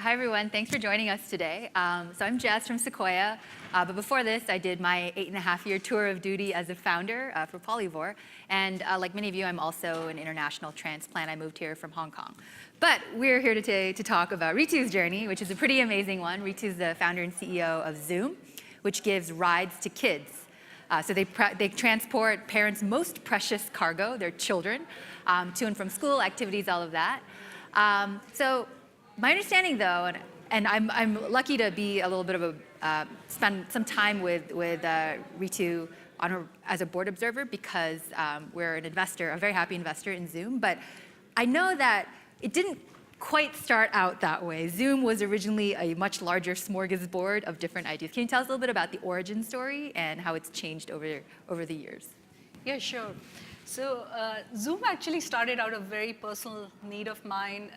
Hi, everyone. Thanks for joining us today. So I'm Jess from Sequoia. But before this, I did my 8.5-year tour of duty as a founder for Polyvore. And like many of you, I'm also an international transplant. I moved here from Hong Kong. But we're here today to talk about Ritu's journey, which is a pretty amazing one. Ritu's the founder and CEO of Zoom, which gives rides to kids. So they transport parents' most precious cargo, their children, to and from school, activities, all of that. So my understanding, though, and I'm lucky to be a little bit of a spend some time with Ritu as a board observer because we're an investor, a very happy investor in Zoom. But I know that it didn't quite start out that way. Zoom was originally a much larger smorgasbord of different ideas. Can you tell us a little bit about the origin story and how it's changed over the years? Yeah, sure. So Zoom actually started out of a very personal need of mine.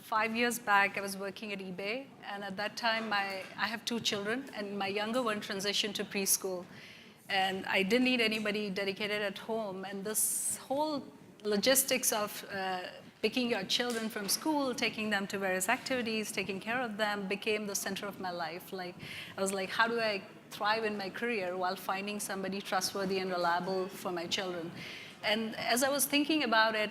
5 years back, I was working at eBay, and at that time, I have 2 children, and my younger one transitioned to preschool. And I didn't need anybody dedicated at home, and this whole logistics of picking your children from school, taking them to various activities, taking care of them became the center of my life. Like, I was like, how do I thrive in my career while finding somebody trustworthy and reliable for my children? And as I was thinking about it,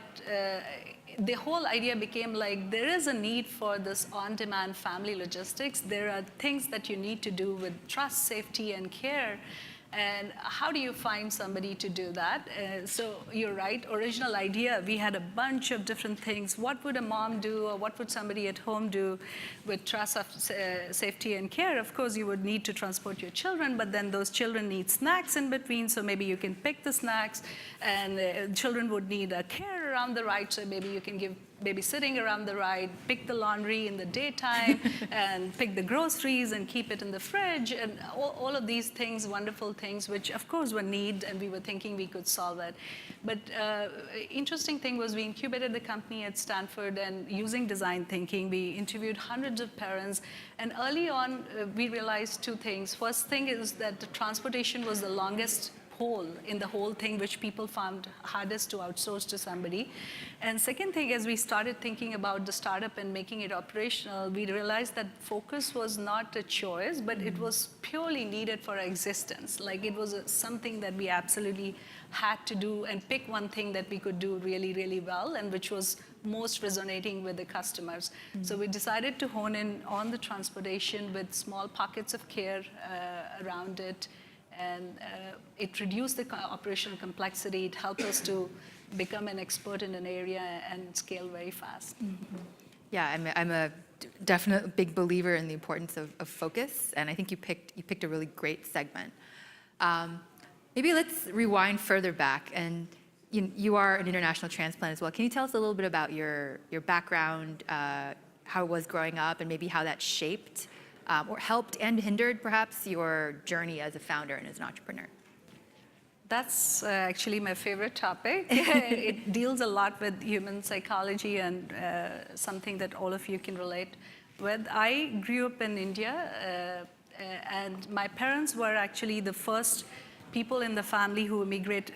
the whole idea became like, there is a need for this on-demand family logistics. There are things that you need to do with trust, safety, and care. And how do you find somebody to do that? So you're right, original idea, we had a bunch of different things. What would a mom do, or what would somebody at home do with trust, of safety, and care? Of course, you would need to transport your children, but then those children need snacks in between, so maybe you can pick the snacks, and children would need a care around the ride, so maybe you can give babysitting around the ride, pick the laundry in the daytime, and pick the groceries and keep it in the fridge, and all of these things, wonderful things, which of course were need, and we were thinking we could solve it. But interesting thing was we incubated the company at Stanford, and using design thinking, we interviewed hundreds of parents, and early on, we realized 2 things. First thing is that the transportation was the longest hole in the whole thing, which people found hardest to outsource to somebody. And second thing, as we started thinking about the startup and making it operational, we realized that focus was not a choice, but it was purely needed for our existence. Like, it was something that we absolutely had to do and pick one thing that we could do really, really well, and which was most resonating with the customers. So we decided to hone in on the transportation with small pockets of care around it. And it reduced the operational complexity. It helped us to become an expert in an area and scale very fast. Mm-hmm. Yeah, I'm a definite big believer in the importance of focus, and I think you picked a really great segment. Maybe let's rewind further back, and you are an international transplant as well. Can you tell us a little bit about your background, how it was growing up, and maybe how that shaped or helped and hindered, perhaps, your journey as a founder and as an entrepreneur? That's actually my favorite topic. It deals a lot with human psychology and something that all of you can relate with. I grew up in India, and my parents were actually the first people in the family who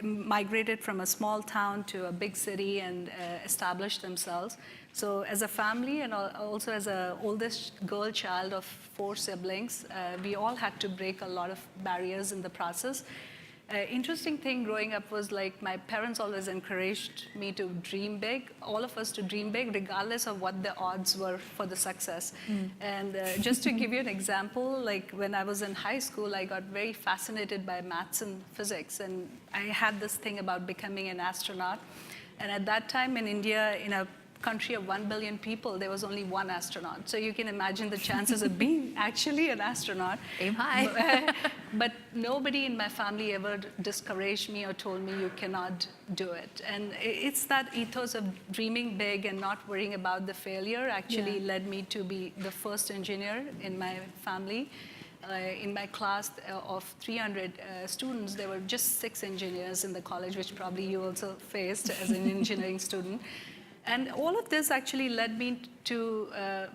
migrated from a small town to a big city and established themselves. So as a family, and also as an oldest girl child of 4 siblings, we all had to break a lot of barriers in the process. Interesting thing growing up was, like, my parents always encouraged me to dream big, all of us to dream big, regardless of what the odds were for the success. And just to give you an example, like, when I was in high school, I got very fascinated by maths and physics, and I had this thing about becoming an astronaut. And at that time in India, in a country of 1 billion people, there was only 1 astronaut. So you can imagine the chances of being actually an astronaut. Aim high. But nobody in my family ever discouraged me or told me you cannot do it. And it's that ethos of dreaming big and not worrying about the failure actually led me to be the first engineer in my family. In my class of 300 students, there were just 6 engineers in the college, which probably you also faced as an engineering student. And all of this actually led me to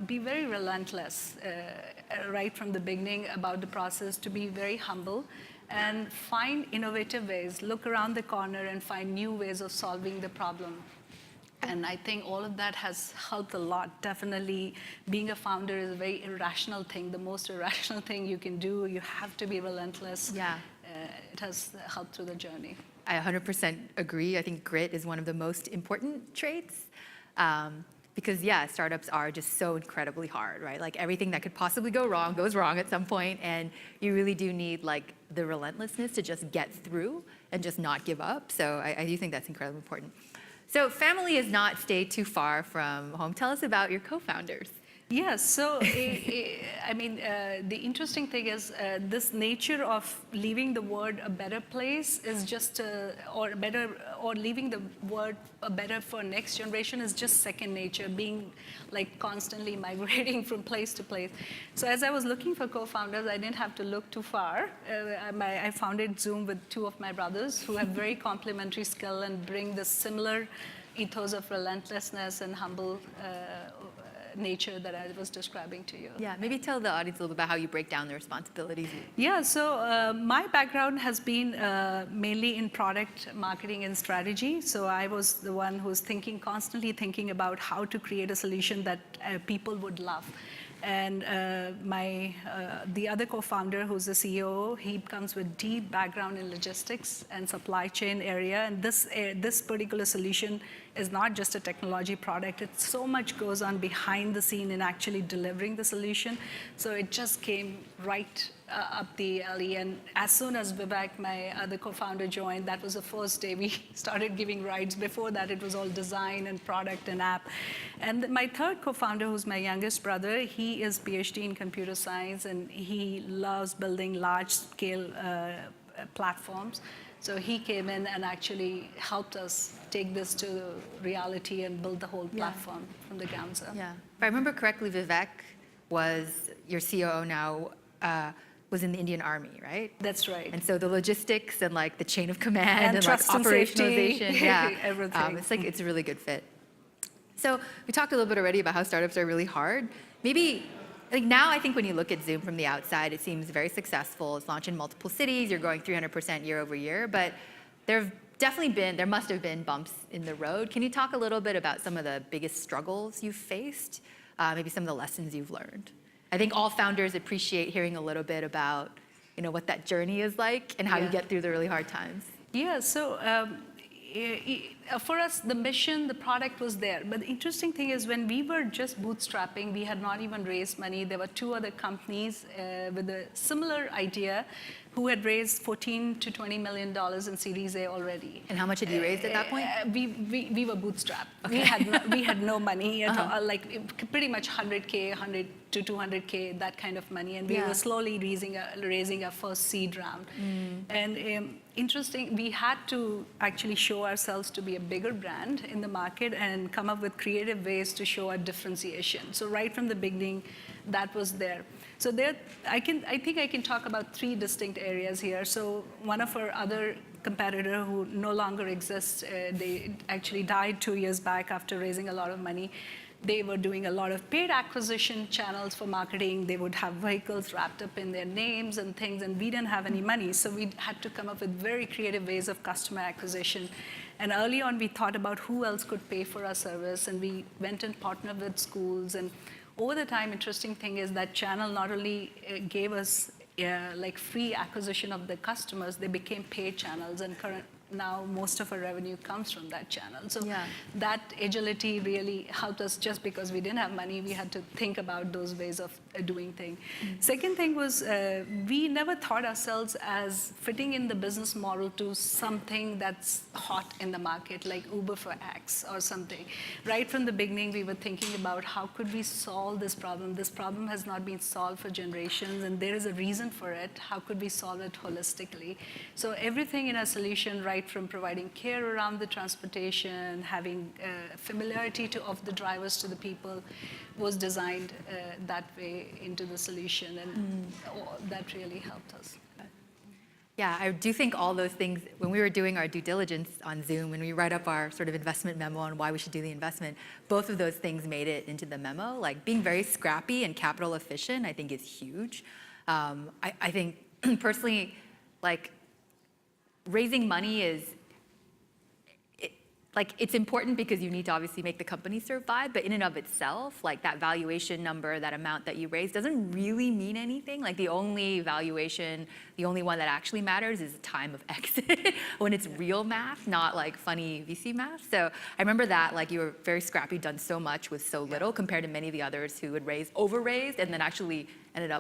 be very relentless right from the beginning about the process, to be very humble and find innovative ways, look around the corner and find new ways of solving the problem. And I think all of that has helped a lot. Definitely, being a founder is a very irrational thing, the most irrational thing you can do. You have to be relentless. Yeah. It has helped through the journey. I 100% agree. I think grit is one of the most important traits. Because yeah, startups are just so incredibly hard, right? Like everything that could possibly go wrong goes wrong at some point, and you really do need like the relentlessness to just get through and just not give up. So I do think that's incredibly important. So family has not stayed too far from home. Tell us about your co-founders. Yes, so I mean, the interesting thing is this nature of leaving the world a better place is just, or better, or leaving the world a better for next generation is just second nature, being like constantly migrating from place to place. So as I was looking for co-founders, I didn't have to look too far. I founded Zoom with two of my brothers who have very complementary skill and bring the similar ethos of relentlessness and humble nature that I was describing to you. Yeah, maybe tell the audience a little bit about how you break down the responsibilities. Yeah, so my background has been mainly in product marketing and strategy. So I was the one who's constantly thinking about how to create a solution that people would love. And the other co-founder, who's the CEO, he comes with deep background in logistics and supply chain area. And this particular solution is not just a technology product. It's so much goes on behind the scene in actually delivering the solution. So it just came right up the alley. And as soon as Vivek, my other co-founder, joined, that was the first day we started giving rides. Before that, it was all design and product and app. And my third co-founder, who's my youngest brother, he is PhD in computer science, and he loves building large-scale platforms. So he came in and actually helped us take this to reality and build the whole platform from the ground up. Yeah. If I remember correctly, Vivek was your COO now, was in the Indian Army, right? That's right. And so the logistics and like the chain of command and like trust and safety, operationalization, yeah, everything. It's a really good fit. So we talked a little bit already about how startups are really hard. Maybe like now I think when you look at Zoom from the outside, it seems very successful. It's launched in multiple cities. You're growing 300% year over year, but there must have been bumps in the road. Can you talk a little bit about some of the biggest struggles you've faced? Maybe some of the lessons you've learned. I think all founders appreciate hearing a little bit about, what that journey is like and how you get through the really hard times. Yeah, so for us, the mission, the product was there. But the interesting thing is when we were just bootstrapping, we had not even raised money. There were two other companies with a similar idea who had raised $14 to $20 million in Series A already. And how much had you raised at that point? We were bootstrapped. Okay. We had no money at all, like pretty much 100K, 100 to 200K, that kind of money. And we were slowly raising our first seed round. And interesting, we had to actually show ourselves to be a bigger brand in the market and come up with creative ways to show our differentiation. So right from the beginning, that was there. So I think I can talk about three distinct areas here. So one of our other competitor who no longer exists, they actually died 2 years back after raising a lot of money. They were doing a lot of paid acquisition channels for marketing. They would have vehicles wrapped up in their names and things, and we didn't have any money. So we had to come up with very creative ways of customer acquisition. And early on, we thought about who else could pay for our service, and we went and partnered with schools. And over the time, interesting thing is that channel not only gave us like free acquisition of the customers, they became paid channels, and now most of our revenue comes from that channel. So that agility really helped us. Just because we didn't have money, we had to think about those ways of doing things. Second thing was we never thought ourselves as fitting in the business model to something that's hot in the market, like Uber for X or something. Right from the beginning, we were thinking about how could we solve this problem. This problem has not been solved for generations, and there is a reason for it. How could we solve it holistically? So everything in our solution, right from providing care around the transportation, having familiarity of the drivers to the people, was designed that way into the solution, and that really helped us. Yeah, I do think all those things, when we were doing our due diligence on Zoom, when we write up our sort of investment memo on why we should do the investment, both of those things made it into the memo. Like being very scrappy and capital efficient, I think is huge. I think personally, like raising money is, like it's important because you need to obviously make the company survive, but in and of itself, like that valuation number, that amount that you raise doesn't really mean anything. Like the only valuation, the only one that actually matters is the time of exit when it's real math, not like funny VC math. So I remember that like you were very scrappy, done so much with so little compared to many of the others who had over-raised and then actually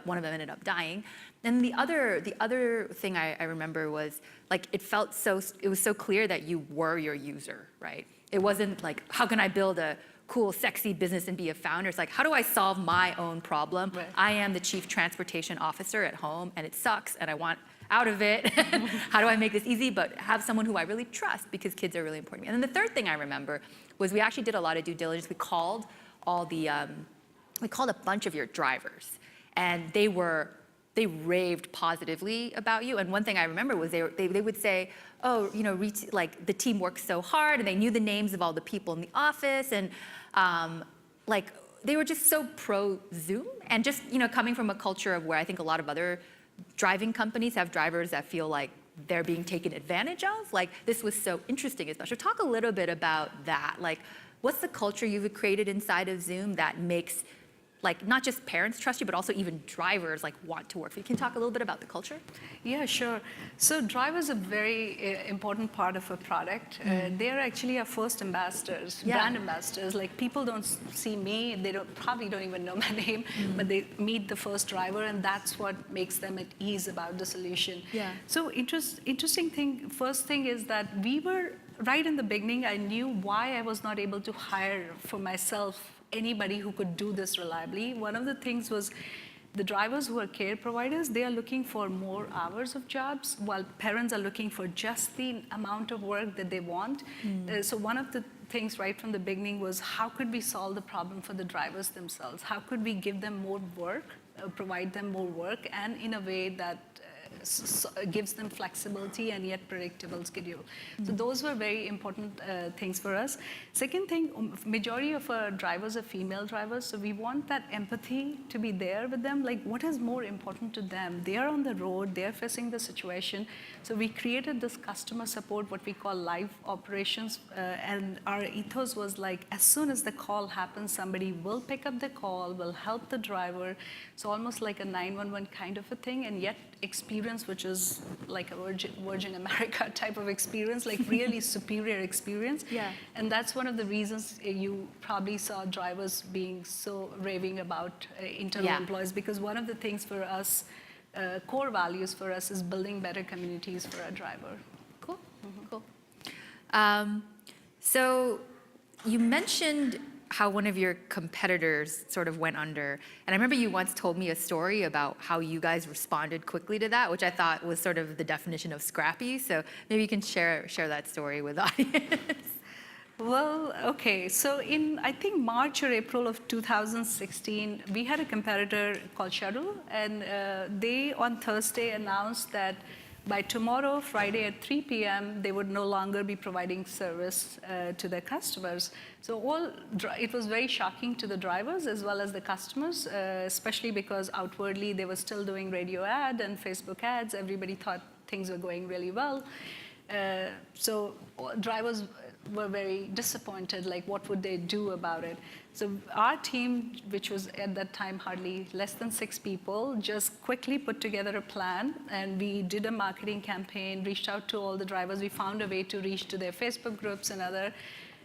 one of them ended up dying. And the other thing I remember was like it was so clear that you were your user, right? It wasn't like, how can I build a cool, sexy business and be a founder? It's like, how do I solve my own problem? Right. I am the chief transportation officer at home and it sucks and I want out of it. How do I make this easy, but have someone who I really trust because kids are really important to me. And then the third thing I remember was we actually did a lot of due diligence. We called a bunch of your drivers and they raved positively about you. And one thing I remember was they would say, oh, you know, like the team works so hard, and they knew the names of all the people in the office, and like they were just so pro Zoom, and just, you know, coming from a culture of where I think a lot of other driving companies have drivers that feel like they're being taken advantage of. Like this was so interesting, especially. Talk a little bit about that. Like, what's the culture you've created inside of Zoom that makes like not just parents trust you, but also even drivers like want to work for you? Can you talk a little bit about the culture? Yeah, sure. So drivers are a very important part of a product. They are actually our first ambassadors, brand ambassadors. Like people don't see me, they probably don't even know my name, but they meet the first driver, and that's what makes them at ease about the solution. Yeah. So interesting thing, first thing is that we were, right in the beginning, I knew why I was not able to hire for myself anybody who could do this reliably. One of the things was the drivers who are care providers, they are looking for more hours of jobs, while parents are looking for just the amount of work that they want. So one of the things right from the beginning was, how could we solve the problem for the drivers themselves? How could we give them more work, provide them more work, and in a way that gives them flexibility and yet predictable schedule. So those were very important things for us. Second thing, majority of our drivers are female drivers, so we want that empathy to be there with them. Like, what is more important to them? They are on the road, they are facing the situation. So we created this customer support, what we call live operations, and our ethos was like, as soon as the call happens, somebody will pick up the call, will help the driver. So almost like a 911 kind of a thing, and yet experience which is like a Virgin America type of experience, like really superior experience. Yeah. And that's one of the reasons you probably saw drivers being so raving about internal employees, because one of the things for us, core values for us, is building better communities for our driver. Cool, cool. So you mentioned how one of your competitors sort of went under. And I remember you once told me a story about how you guys responded quickly to that, which I thought was sort of the definition of Scrappy. So maybe you can share that story with the audience. Well, okay. So in, I think, March or April of 2016, we had a competitor called Shuttle, and they on Thursday announced that by tomorrow, Friday at 3 p.m., they would no longer be providing service to their customers. So it was very shocking to the drivers as well as the customers, especially because outwardly they were still doing radio ad and Facebook ads. Everybody thought things were going really well. So drivers were very disappointed, like what would they do about it? So our team, which was at that time hardly less than 6 people, just quickly put together a plan, and we did a marketing campaign, reached out to all the drivers. We found a way to reach to their Facebook groups and other,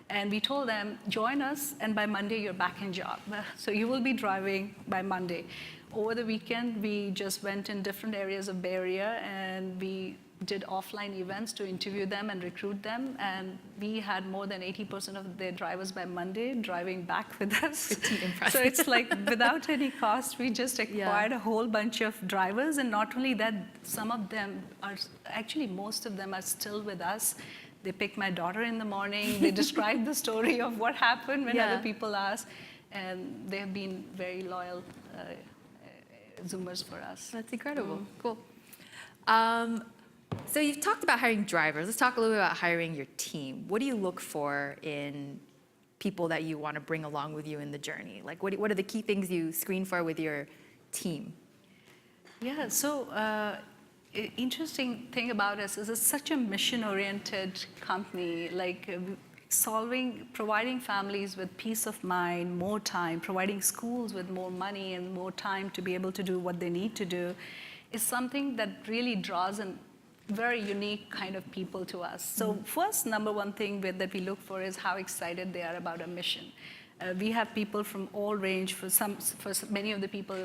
and we told them, join us, and by Monday you're back in job. So you will be driving by Monday. Over the weekend, we just went in different areas of Bay Area, and we did offline events to interview them and recruit them, and we had more than 80% of their drivers by Monday driving back with us. Pretty impressive. So it's like without any cost, we just acquired a whole bunch of drivers, and not only that, some of them are, actually most of them are still with us. They pick my daughter in the morning, they describe the story of what happened when other people ask, and they have been very loyal Zoomers for us. That's incredible. Cool. So you've talked about hiring drivers. Let's talk a little bit about hiring your team. What do you look for in people that you want to bring along with you in the journey? Like, what are the key things you screen for with your team? Yeah, so interesting thing about us is it's such a mission-oriented company. Like, providing families with peace of mind, more time, providing schools with more money and more time to be able to do what they need to do is something that really draws in very unique kind of people to us. So first, number one thing that we look for is how excited they are about a mission. We have people from all range. For many of the people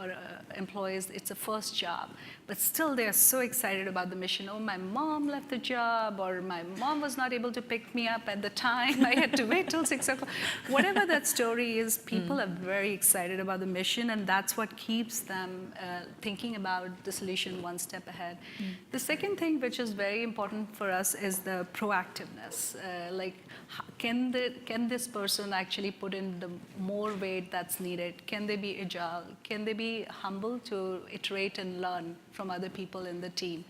or employees, it's a first job, but still they are so excited about the mission. Oh, my mom left the job, or my mom was not able to pick me up at the time. I had to wait till 6 o'clock. Whatever that story is, people are very excited about the mission, and that's what keeps them thinking about the solution one step ahead. The second thing, which is very important for us, is the proactiveness. Can this person actually put in the more weight that's needed? Can they be agile? Can they be humble to iterate and learn from other people in the team?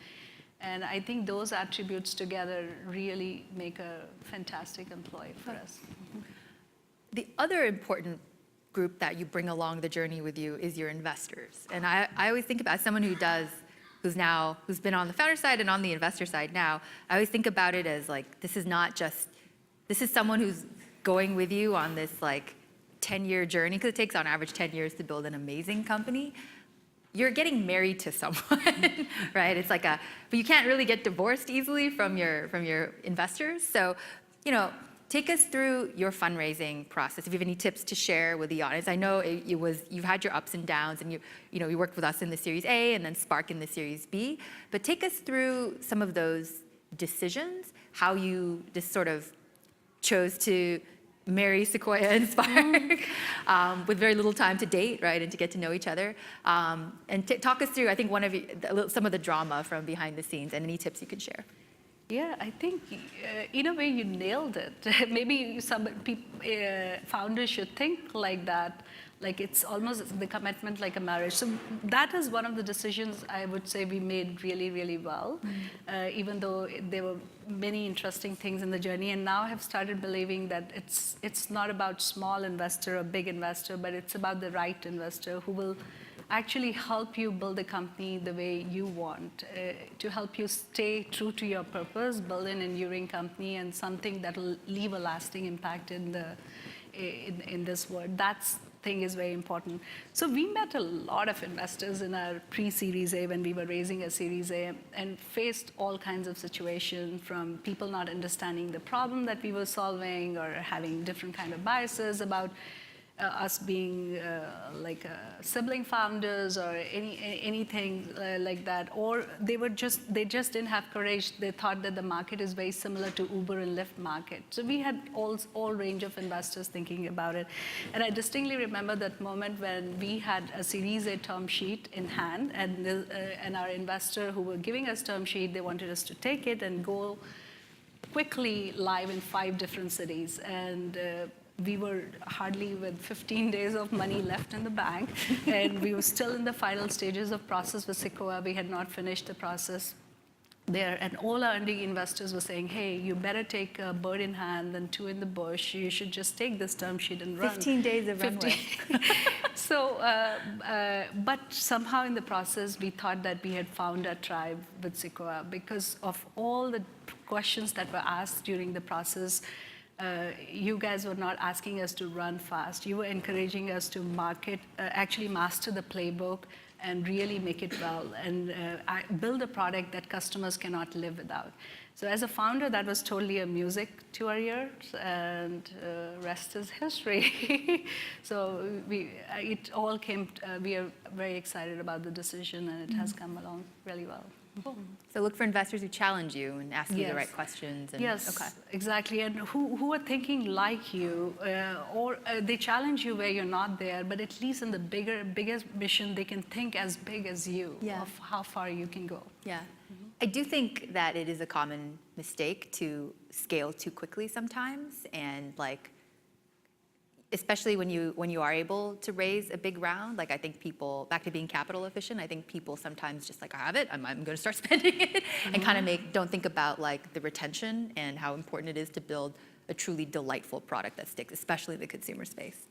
And I think those attributes together really make a fantastic employee for us. The other important group that you bring along the journey with you is your investors. And I always think about someone who's been on the founder side and on the investor side now, I always think about it as like, this is someone who's going with you on this 10-year journey, because it takes on average 10 years to build an amazing company. You're getting married to someone, right? It's but you can't really get divorced easily from your investors. So, take us through your fundraising process. If you have any tips to share with the audience. I know you've had your ups and downs, and you worked with us in the Series A and then Spark in the Series B. But take us through some of those decisions, how you just sort of chose to marry Sequoia and Spark with very little time to date, right, and to get to know each other. And talk us through, I think, some of the drama from behind the scenes, and any tips you could share. Yeah, I think in a way you nailed it. Maybe some founders should think like that. Like it's almost the commitment like a marriage. So that is one of the decisions I would say we made really, really well, even though there were many interesting things in the journey. And now I have started believing that it's not about small investor or big investor, but it's about the right investor who will actually help you build a company the way you want, to help you stay true to your purpose, build an enduring company, and something that will leave a lasting impact in this world. That's thing is very important. So we met a lot of investors in our pre-Series A when we were raising a Series A, and faced all kinds of situations, from people not understanding the problem that we were solving, or having different kind of biases about us being sibling founders, or anything like that, or they just didn't have courage. They thought that the market is very similar to Uber and Lyft market. So we had all range of investors thinking about it, and I distinctly remember that moment when we had a Series A term sheet in hand, and our investor who were giving us term sheet, they wanted us to take it and go quickly live in 5 different cities, and we were hardly with 15 days of money left in the bank, and we were still in the final stages of process with Sequoia. We had not finished the process there, and all our early investors were saying, hey, you better take a bird in hand than 2 in the bush. You should just take this term sheet and run. 15 days of runway. So, but somehow in the process, we thought that we had found a tribe with Sequoia because of all the questions that were asked during the process. You guys were not asking us to run fast. You were encouraging us to actually master the playbook and really make it well, and build a product that customers cannot live without. So as a founder, that was totally a music to our ears, and rest is history. So it all came, we are very excited about the decision, and it has come along really well. Cool. So look for investors who challenge you and ask you the right questions. And, yes, okay. Exactly. And who are thinking like you, or they challenge you where you're not there, but at least in the biggest mission, they can think as big as you of how far you can go. Yeah. I do think that it is a common mistake to scale too quickly sometimes, and especially when you are able to raise a big round. I think people, back to being capital efficient, I think people sometimes just I have it, I'm going to start spending it, and kind of don't think about the retention and how important it is to build a truly delightful product that sticks, especially in the consumer space.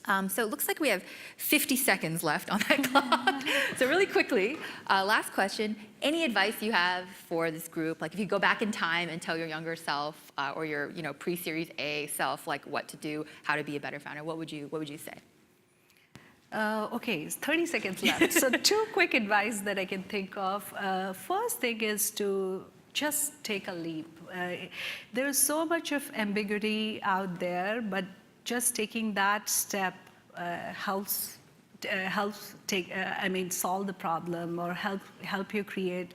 So it looks like we have 50 seconds left on that clock. So really quickly, last question, any advice you have for this group? Like if you go back in time and tell your younger self or your pre-Series A self like what to do, how to be a better founder, what would you say? Okay, 30 seconds left. So 2 quick advice that I can think of. First thing is to just take a leap. There's so much of ambiguity out there, but just taking that step helps solve the problem or help you create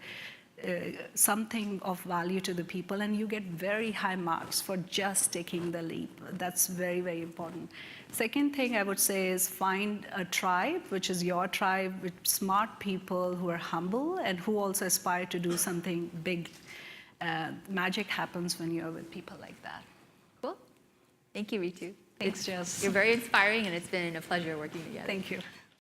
something of value to the people, and you get very high marks for just taking the leap. That's very, very important. Second thing I would say is find a tribe, which is your tribe, with smart people who are humble and who also aspire to do something big. Magic happens when you're with people like that. Cool. Thank you, Ritu. Thanks, Jess. You're very inspiring, and it's been a pleasure working together. Thank you.